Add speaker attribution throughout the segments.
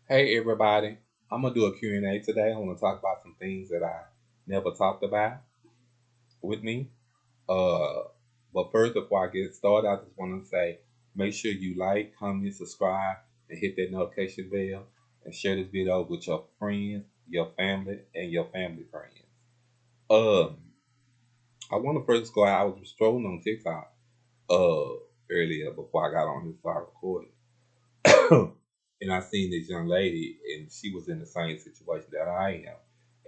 Speaker 1: Hey everybody, I'm gonna do a Q&A today. I want to talk about some things that I never talked about with me. Uh, but first, before I get started, I just want to say, make sure you like, comment, subscribe, and hit that notification bell, and share this video with your friends, your family, and your family friends. Um, I want to first go out. I was strolling on TikTok earlier before I got on here to start recording. And I seen this young lady, and she was in the same situation that I am,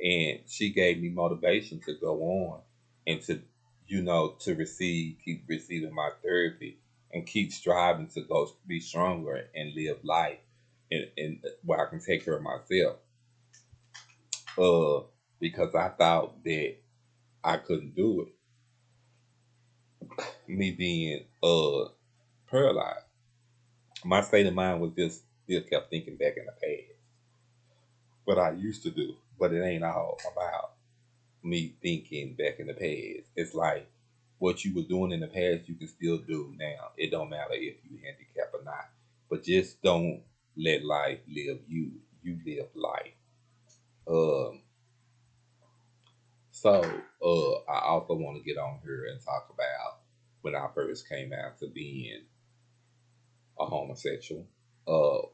Speaker 1: and she gave me motivation to go on and to, to receive, keep receiving my therapy, and keep striving to go be stronger and live life, and where I can take care of myself. Uh, because I thought that I couldn't do it, me being paralyzed. My state of mind was just still kept thinking back in the past what I used to do, but it ain't all about me thinking back in the past. It's like what you were doing in the past, you can still do now. It don't matter if you handicap or not, but just don't let life live you. You live life. Um, I also want to get on here and talk about when I first came out to being a homosexual.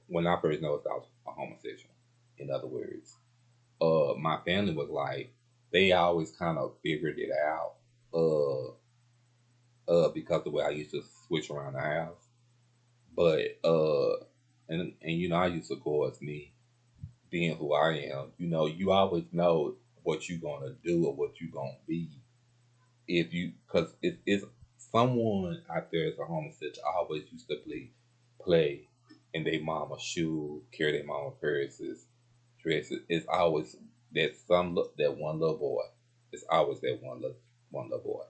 Speaker 1: When I first noticed I was a homosexual. In other words, my family was like, they always kind of figured it out. Uh, because the way I used to switch around the house. But and I used to go as me being who I am. You always know what you're gonna do or what you're gonna be if you, because it's someone out there as a homosexual always used to play in their mama's shoes, carry their mama purses, dresses. It's always that one little boy. It's always that one little boy.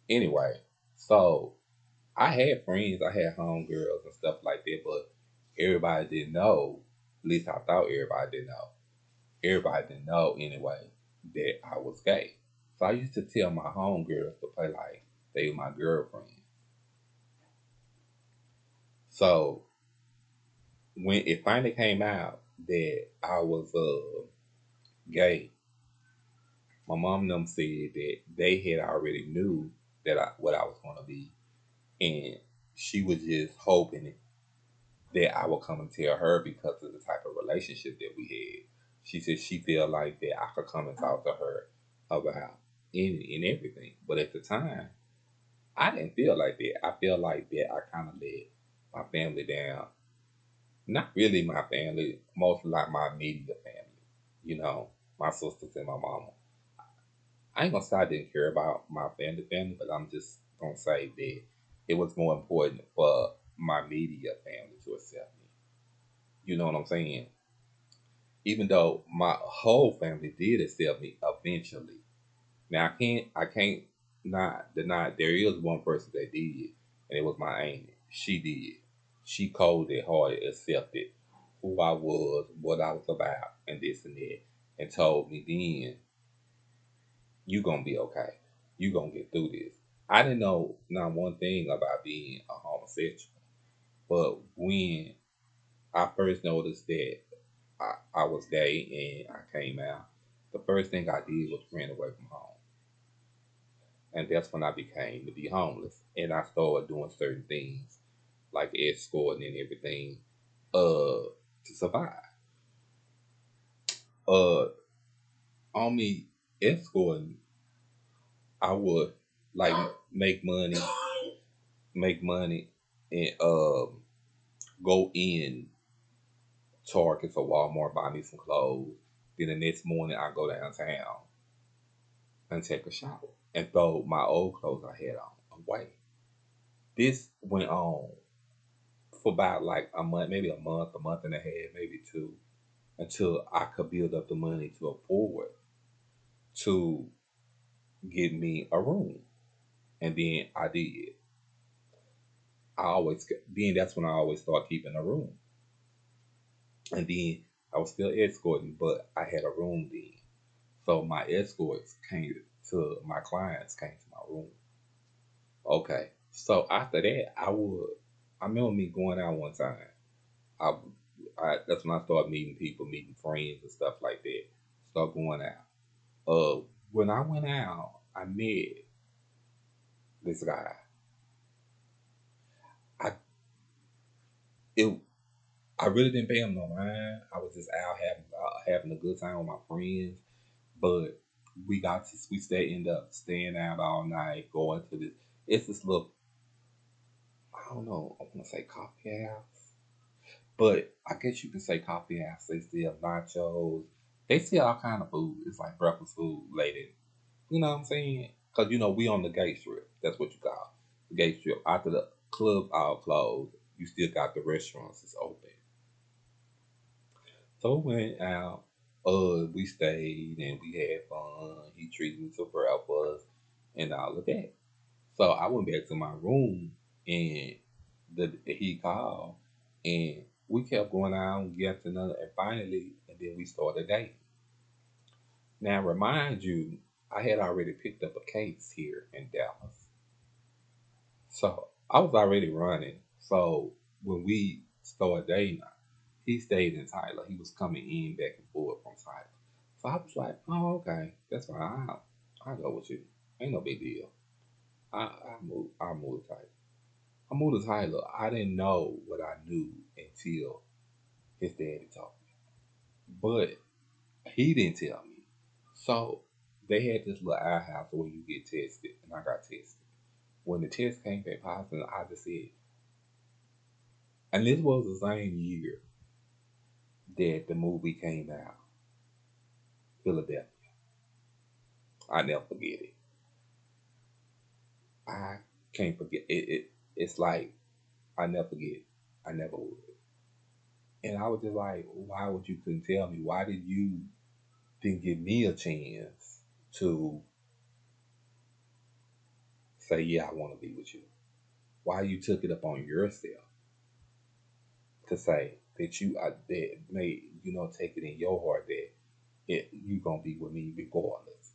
Speaker 1: Anyway, so I had friends, I had homegirls and stuff like that, but everybody didn't know. At least I thought everybody didn't know. Everybody didn't know anyway that I was gay. So I used to tell my homegirls to play like they were my girlfriend. So when it finally came out that I was gay, my mom and them said that they had already knew what I was gonna be, and she was just hoping that I would come and tell her because of the type of relationship that we had. She said she felt like that I could come and talk to her about any and everything. But at the time, I didn't feel like that. I feel like that I kind of let my family down. Not really my family, mostly like my immediate family. My sisters and my mama. I ain't gonna say I didn't care about my family, but I'm just gonna say that it was more important for my immediate family to accept me. You know what I'm saying? Even though my whole family did accept me eventually. Now I can't not deny there is one person that did, and it was my aunt. She did. She colded hearted accepted who I was, what I was about, and this and that, and told me then, you gonna be okay. You gonna get through this. I didn't know not one thing about being a homosexual. But when I first noticed that I was gay and I came out, the first thing I did was run away from home. And that's when I became to be homeless. And I started doing certain things like escorting and everything to survive. Uh on me escorting, I would like make money and go in Target or Walmart, buy me some clothes. Then the next morning I go downtown and take a shower and throw my old clothes I had on away. This went on for about like a month, maybe a month and a half, maybe two, until I could build up the money to afford to get me a room. And then I did. Then that's when I always start keeping a room. And then I was still escorting, but I had a room then. So my escorts came my clients came to my room. Okay. So after that, I remember me going out one time. I That's when I started meeting people, meeting friends and stuff like that. Start going out. When I went out, I met this guy. I it I really didn't pay him no mind. I was just out having a good time with my friends. But we end up staying out all night, going to this. It's this little, I don't know, I want to say coffee house, but I guess you can say coffee house. They sell nachos. They sell all kind of food. It's like breakfast food, lady. You know what I'm saying? Cause we on the gay strip. That's what you call the gay strip. After the clubs all closed, you still got the restaurants that's open. So we went out. We stayed and we had fun. He treated me to breakfast and all of that. So I went back to my room and he called and we kept going out, get to another, and finally, and then we started dating. Now, remind you, I had already picked up a case here in Dallas, so I was already running. So when we started dating, he stayed in Tyler. He was coming in back and forth from Tyler. So I was like, oh, okay, that's fine. I'll go with you. Ain't no big deal. I move to Tyler. I moved to Tyler. I didn't know what I knew until his daddy told me. But he didn't tell me. So they had this little eye house where you get tested, and I got tested. When the test came back positive, I just said, and this was the same year that the movie came out, Philadelphia. I never forget it. I can't forget it. It's like I never forget it. I never would. And I was just like, why would you couldn't tell me? Why did you didn't give me a chance to say, yeah, I want to be with you? Why you took it upon yourself to say that that made take it in your heart that you gonna be with me regardless?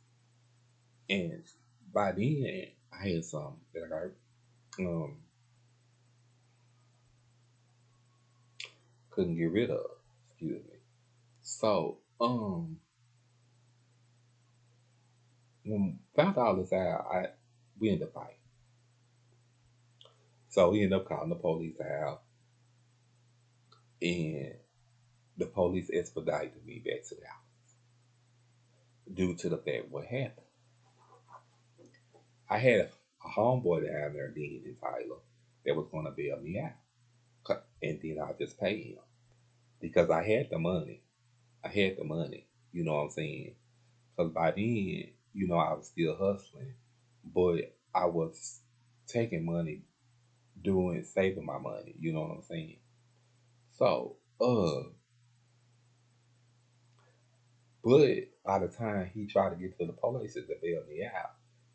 Speaker 1: And by then, I had some that I couldn't get rid of. Excuse me. So when found all this out, we ended up fighting. So he ended up calling the police out, and the police expedited me back to the house due to the fact what happened. I had a homeboy down there then in Tyler that was going to bail me out, and then I just pay him because I had the money. I had the money. You know what I'm saying? Because by then, I was still hustling, but I was taking money, doing saving my money. You know what I'm saying? So, but by the time he tried to get to the police to bail me out,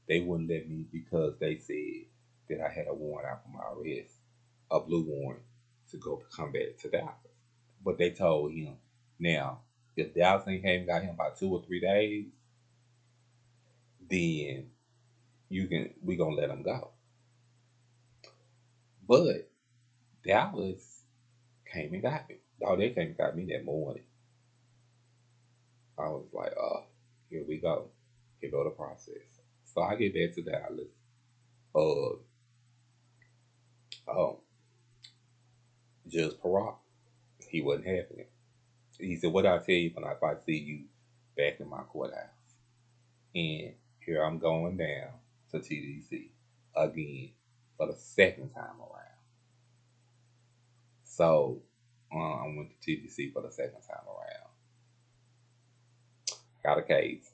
Speaker 1: they wouldn't let me because they said that I had a warrant out for my arrest, a blue warrant to go come back to Dallas. But they told him, now, if Dallas ain't came and got him by 2 or 3 days, then we gonna let him go. But Dallas came and got me. Oh, they came and got me that morning. I was like, oh, here we go. Here go the process. So I get back to Dallas. Uh, oh, Judge Parrock, he wasn't having it. He said, what I tell you when if I see you back in my courthouse? And here I'm going down to TDC again for the second time around. So I went to TDC for the second time around. Got a case,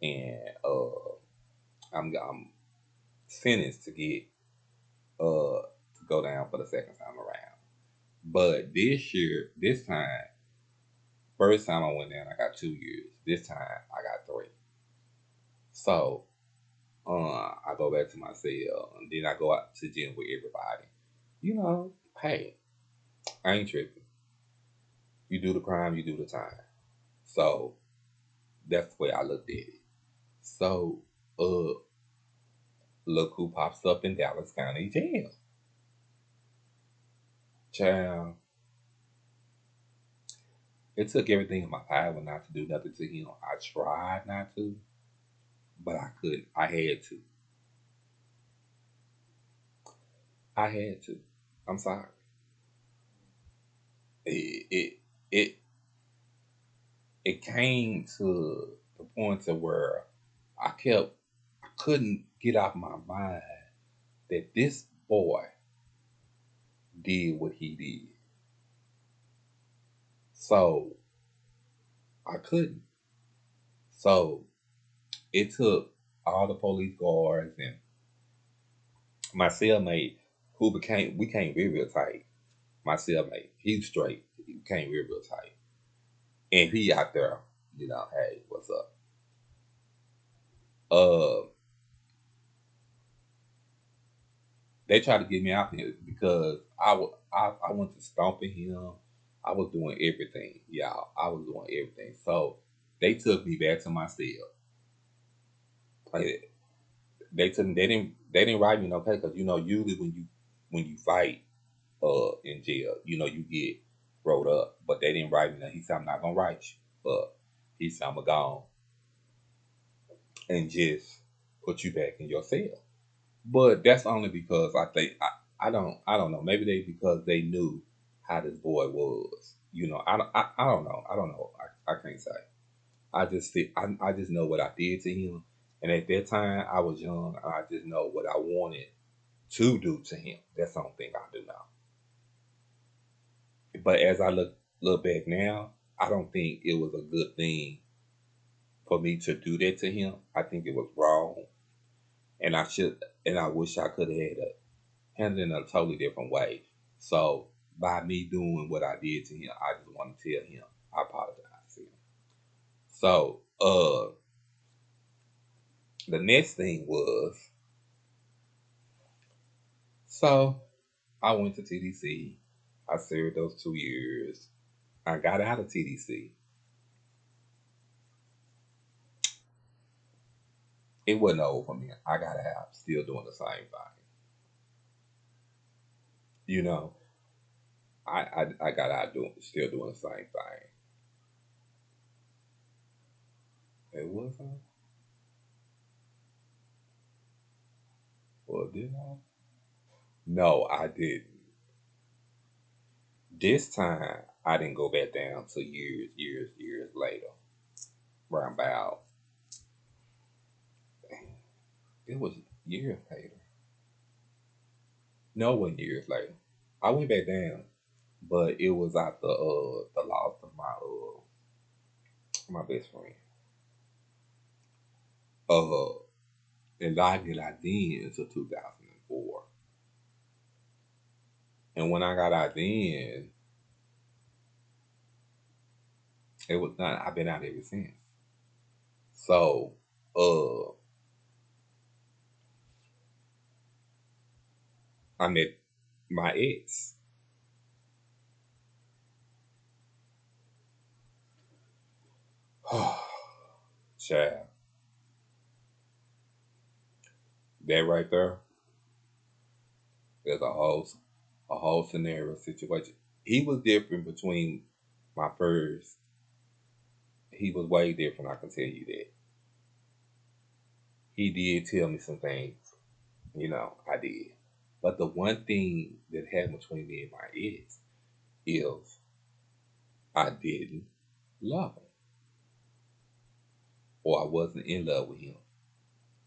Speaker 1: and I'm sentenced to get to go down for the second time around. But this time, first time I went down, I got 2 years. This time I got three. So I go back to my cell, and then I go out to gym with everybody. Hey, I ain't tripping. You do the crime, you do the time. So that's the way I looked at it. So, uh, look who pops up in Dallas County Jail. Child, It took everything in my power not to do nothing to him. I tried not to, but I couldn't. I had to. I had to. I'm sorry. It it it came to the point to where I couldn't get off my mind that this boy did what he did. So I couldn't. So it took all the police guards and my cellmate, who became real tight. My cellmate, he's straight. He became real tight, and he out there, hey, what's up? Uh, they tried to get me out here because I went to stomping him. I was doing everything, y'all. I was doing everything. So they took me back to my cell. Like, they didn't write me no case because usually when you fight in jail, you get rolled up. But they didn't write me that. He said I'm not gonna write you up. He said I'm gonna go and just put you back in your cell. But that's only because I think I don't know. Maybe they because they knew how this boy was. I don't know. I can't say. I just know what I did to him, and at that time I was young. I just know what I wanted to do to him. That's the only thing I do now. But as I look back now, I don't think it was a good thing for me to do that to him. I think it was wrong, and I wish I could have had it handled in a totally different way. So by me doing what I did to him, I just want to tell him I apologize to him. So the next thing was, so I went to TDC. I served those 2 years. I got out of TDC. It wasn't over for me. I got out still doing the same thing. You know, I got out doing still doing the same thing. It was well, did I? No, I didn't. This time I didn't go back down to years later. Around about it was years later. No, it wasn't years later. I went back down, but it was after the loss of my best friend. Uh, and I did I then until 2004. And when I got out then, it was done. I've been out ever since. So, uh, I met my ex. Child, that right there is a whole scenario situation. He was different between my first. He was way different. I can tell you that. He did tell me some things. I did. But the one thing that happened between me and my ex is I didn't love him, or I wasn't in love with him.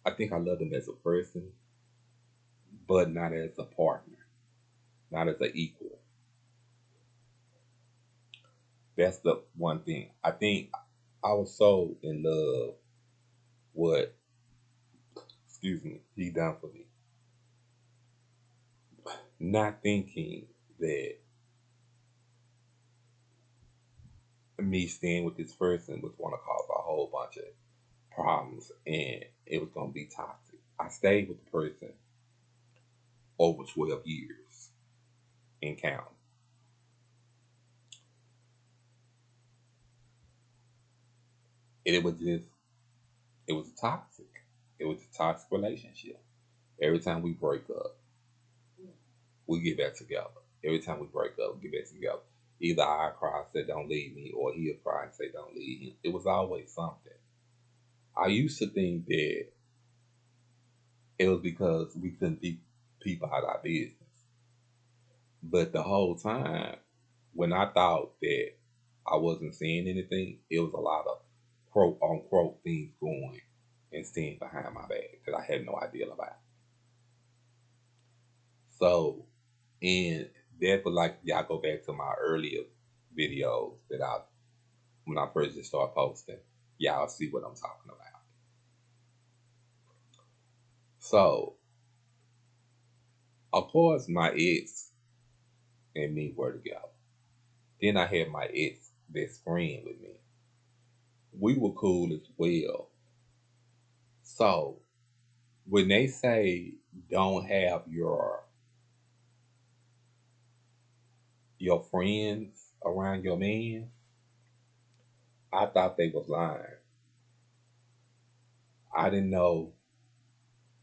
Speaker 1: I think I loved him as a person, but not as a partner, not as an equal. That's the one thing. I think I was so in love what, excuse me, he done for me, not thinking that me staying with this person was going to cause a whole bunch of problems and it was going to be toxic. I stayed with the person over 12 years in count. And it was toxic. It was a toxic relationship. Every time we break up, we get back together. Every time we break up, we get back together. Either I cry and say don't leave me, or he'll cry and say don't leave him. It was always something. I used to think that it was because we couldn't keep people out of our business. But the whole time, when I thought that I wasn't seeing anything, it was a lot of quote unquote things going and staying behind my back that I had no idea about. So, and that was like, y'all go back to my earlier videos that when I first just started posting, y'all see what I'm talking about. So, of course, my ex and me were together. Then I had my ex best friend with me. We were cool as well. So, when they say don't have your friends around your man, I thought they was lying. I didn't know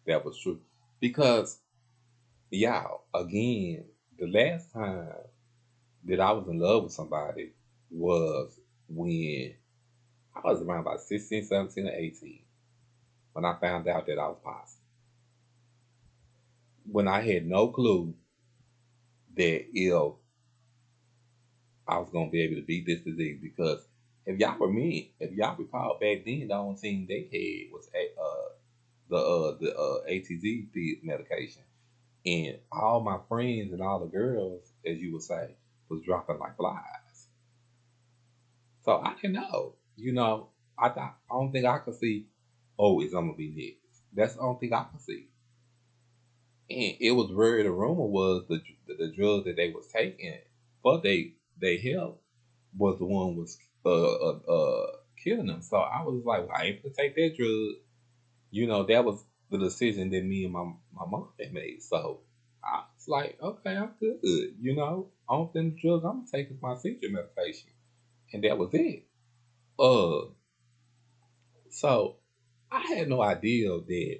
Speaker 1: that was true. Because y'all, again, the last time that I was in love with somebody was when I was around about 16, 17, or 18 when I found out that I was positive. When I had no clue that I was gonna be able to beat this disease, because if y'all recall back then, the only thing they had was the ATZ medication, and all my friends and all the girls, as you would say, was dropping like flies. So I didn't know. I thought I don't think I could see. Oh, it's gonna be next. That's the only thing I could see. And it was where the rumor was the drug that they was taking for they health was the one was killing them. So I was like, well, I ain't gonna take that drug. That was the decision that me and my mom had made. So I was like, okay, I'm good. Only thing drugs I'm gonna take is my seizure medication, and that was it. Uh, so I had no idea that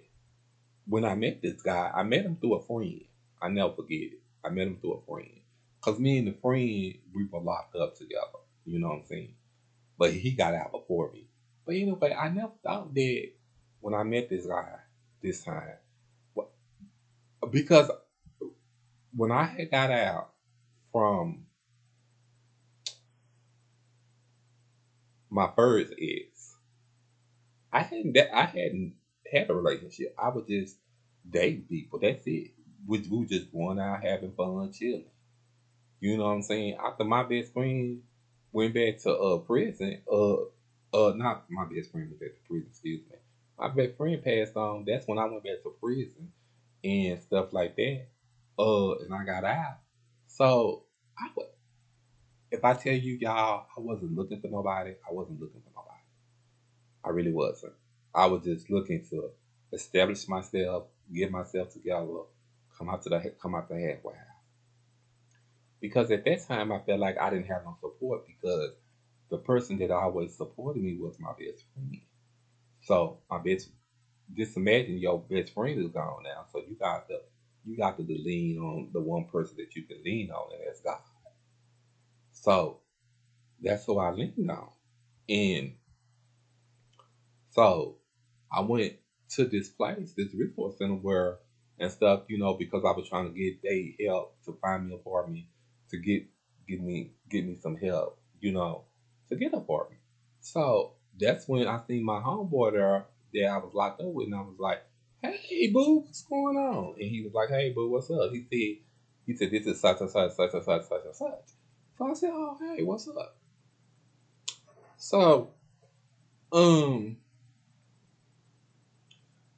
Speaker 1: when I met this guy, I met him through a friend. I never forget it. I met him through a friend. Cause me and the friend, we were locked up together. You know what I'm saying? But he got out before me. But anyway, I never thought that when I met this guy this time, wh- because when I had got out from my first ex, I hadn't had a relationship. I was just dating people. That's it. We were just going out having fun, chilling. You know what I'm saying? After my best friend went back to prison, not my best friend went back to prison, excuse me. My best friend passed on. That's when I went back to prison and stuff like that. And I got out. So I would, if I tell you y'all, I wasn't looking for nobody. I wasn't looking for nobody. I really wasn't. I was just looking to establish myself, get myself together, come out the halfway house. Because at that time I felt like I didn't have no support because the person that always supported me was my best friend. So my best just imagine your best friend is gone now. So you got to lean on the one person that you can lean on, and that's God. So that's who I leaned on. And so I went to this place, this resource center where and stuff, because I was trying to get they help to find me an apartment to get me some help, to get an apartment. So that's when I seen my homeboy there that I was locked up with, and I was like, "Hey, boo, what's going on?" And he was like, "Hey, boo, what's up?" He said, "This is such and such, such and such, such and such." So I said, "Oh, hey, what's up?" So um,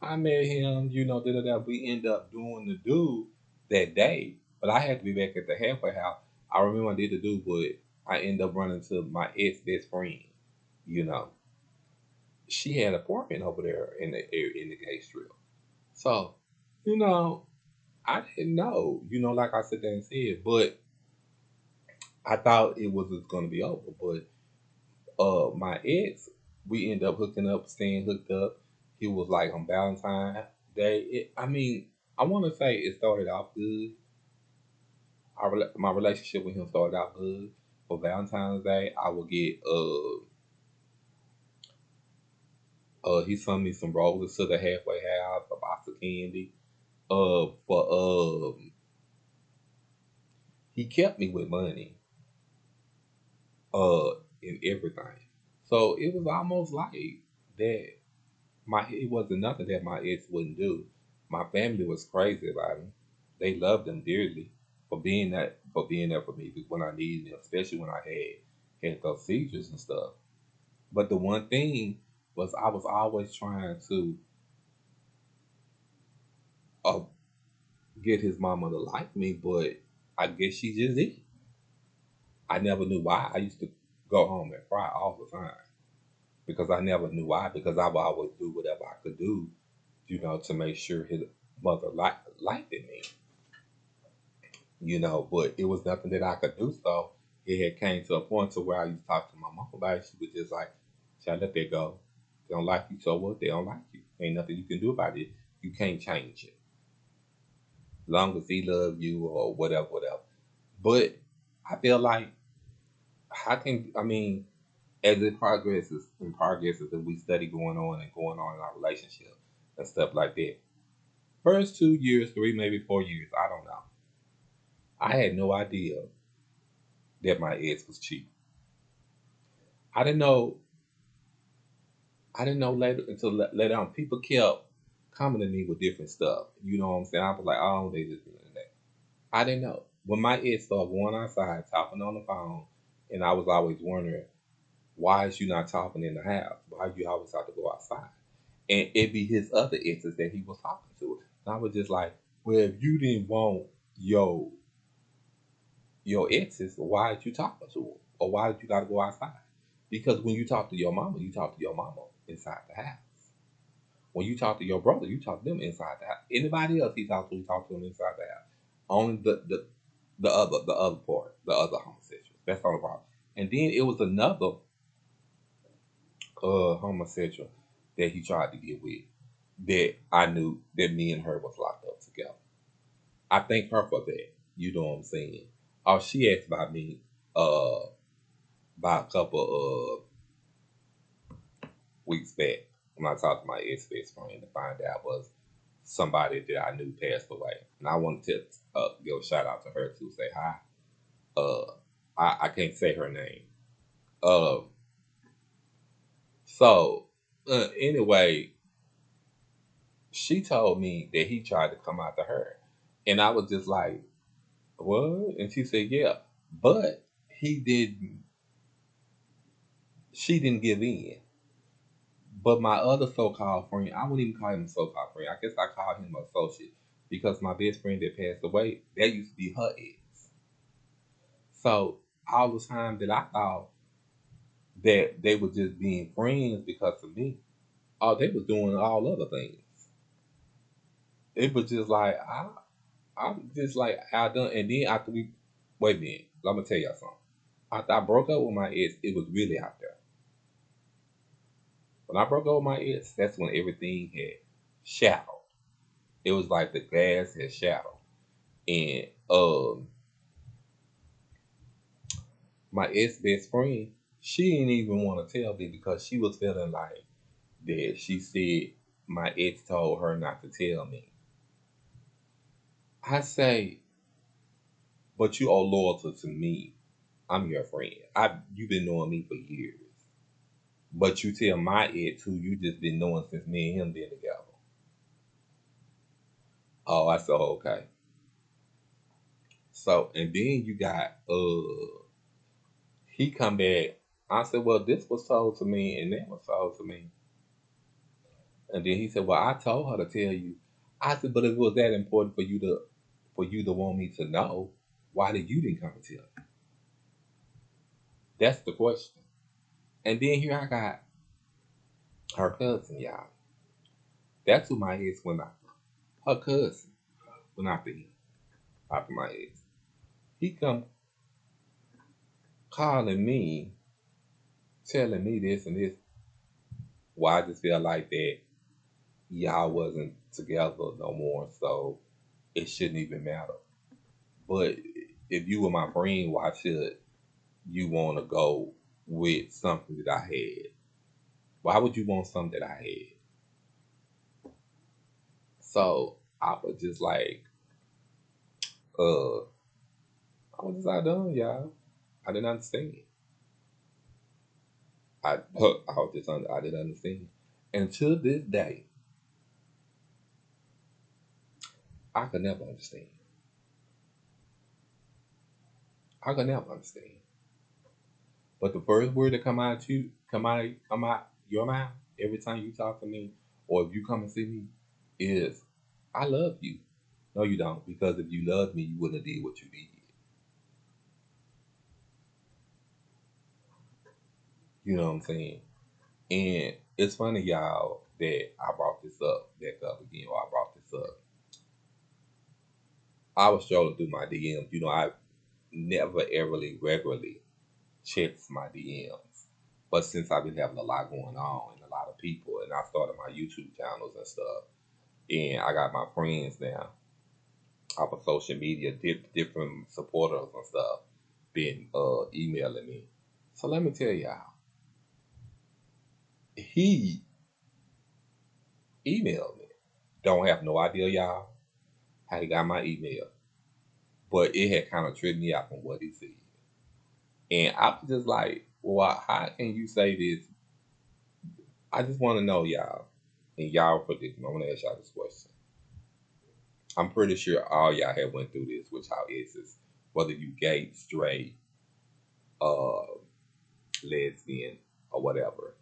Speaker 1: I met him, da da da. We end up doing the do that day, but I had to be back at the halfway house. I remember I did the do, but I ended up running to my ex best friend. You know, she had an apartment over there in the gay strip. So, you know, I didn't know. Like I said there and said, but I thought it was going to be over. But my ex, we ended up hooking up, staying hooked up. He was like on Valentine's Day. I want to say it started off good. My relationship with him started out good. for Valentine's Day, I would get he sent me some roses to the halfway house, a box of candy. For he kept me with money, in everything. So it was almost like that. It wasn't nothing that my ex wouldn't do. My family was crazy about him. They loved him dearly for being there for me when I needed him, especially when I had those seizures and stuff. But the one thing was I was always trying to uh, get his mama to like me, but I guess she just did. I never knew why. I used to go home and cry all the time because I never knew why. Because I would always do whatever I could do, to make sure his mother liked me, But it was nothing that I could do. So it had came to a point to where I used to talk to my mom about it. She was just like, "Child, let that go. They don't like you, so what? They don't like you. Ain't nothing you can do about it. You can't change it. As long as he loves you or whatever, whatever." But I feel like as it progresses, and we study going on in our relationship and stuff like that. First 2 years, three, maybe 4 years, I don't know. I had no idea that my ex was cheating. I didn't know. I didn't know later until later on. People kept coming to me with different stuff. You know what I'm saying? I was like, oh, they just doing that. I didn't know. When my ex started going outside, talking on the phone, and I was always wondering, why is you not talking in the house? Why you always have to go outside? And it be his other exes that he was talking to. And I was just like, well, if you didn't want your your exes, why did you talking to them? Or why did you got to go outside? Because when you talk to your mama, you talk to your mama inside the house. When you talk to your brother, you talk to them inside the house. Anybody else he talk to them inside the house. Only the other part, the other homosexuals. That's all the problem. And then it was another homosexual that he tried to get with that I knew that me and her was locked up together. I thank her for that. You know what I'm saying? Oh, she asked about me uh about a couple weeks back when I talked to my ex best friend to find out was somebody that I knew passed away. And I wanted to give a shout out to her to say hi. Uh I can't say her name. Um so anyway, she told me that he tried to come out to her. And I was just like, what? And she said, yeah. But he didn't she didn't give in. But my other so called friend, I wouldn't even call him a so called friend. I guess I call him an associate. Because my best friend that passed away, that used to be her ex. So all the time that I thought that they were just being friends because of me, oh, they was doing all other things. It was just like I'm just like I done, and then after we wait a minute, let me tell y'all something. After I broke up with my ex, it was really out there. When I broke up with my ex, that's when everything had shattered. It was like the glass had shattered, and my ex best friend, she didn't even want to tell me because she was feeling like that. She said my ex told her not to tell me. I say, but you are loyal to me. I'm your friend. You've been knowing me for years. But you tell my ex who you just been knowing since me and him been together. Oh, I said, okay. So and then you got he come back. I said, well, this was told to me and that was told to me. And then he said, well, I told her to tell you. I said, but if it was that important for you to want me to know, why did you didn't come and tell me? That's the question. And then here I got her cousin, y'all. That's who my ex went after. Her cousin went after him, after my ex. He come calling me, telling me this and this. Why I just feel like that y'all wasn't together no more, so it shouldn't even matter. But if you were my friend, why should you want to go with something that I had? Why would you want something that I had? So I was just like, uh, I was just out done, y'all. I didn't understand. I was just I didn't understand. And to this day, I could never understand. I could never understand. But the first word that come out your mouth every time you talk to me, or if you come and see me, is I love you. No, you don't, because if you loved me, you wouldn't have did what you did. You know what I'm saying? And it's funny, y'all, that I brought this up, back up again, or I brought this up. I was strolling through my DMs. I never ever regularly checks my DMs. But since I've been having a lot going on and a lot of people, and I started my YouTube channels and stuff, and I got my friends now off of social media, different supporters and stuff, been emailing me. So let me tell y'all, he emailed me. Don't have no idea, y'all, how he got my email, but it had kind of tripped me out from what he said. And I was just like, well, how can you say this? I just want to know, y'all, and y'all for this. I'm gonna ask y'all this question. I'm pretty sure all y'all have went through this with y'all exes, whether you gay, straight, uh, lesbian, or whatever.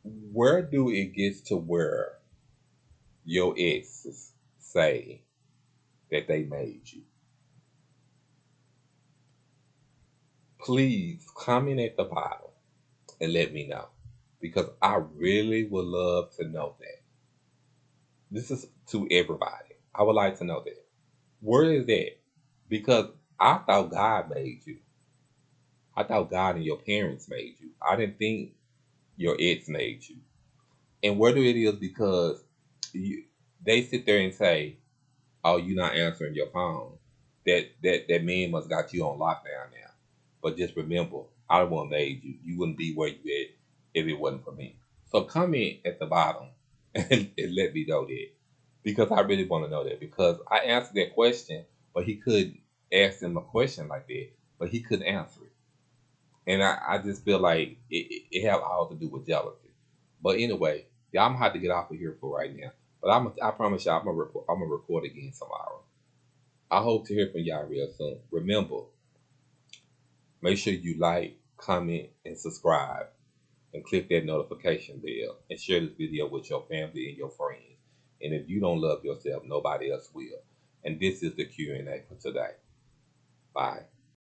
Speaker 1: Where do it get to where your exes say that they made you? Please comment at the bottom and let me know, because I really would love to know that. This is to everybody. I would like to know that. Where is that? Because I thought God made you. I thought God and your parents made you. I didn't think your ex made you. And whether it is because you, they sit there and say, "Oh, you're not answering your phone," that man must got you on lockdown now. But just remember, I the one made you. You wouldn't be where you at if it wasn't for me. So comment at the bottom and let me know that, because I really want to know that, because I answered that question, but he couldn't ask him a question like that, but he couldn't answer it. And I just feel like it have all to do with jealousy. But anyway, y'all, I'm gonna have to get off of here for right now. But I promise y'all, I'm gonna record again tomorrow. I hope to hear from y'all real soon. Remember, make sure you like, comment, and subscribe, and click that notification bell, and share this video with your family and your friends. And if you don't love yourself, nobody else will. And this is the Q&A for today. Bye.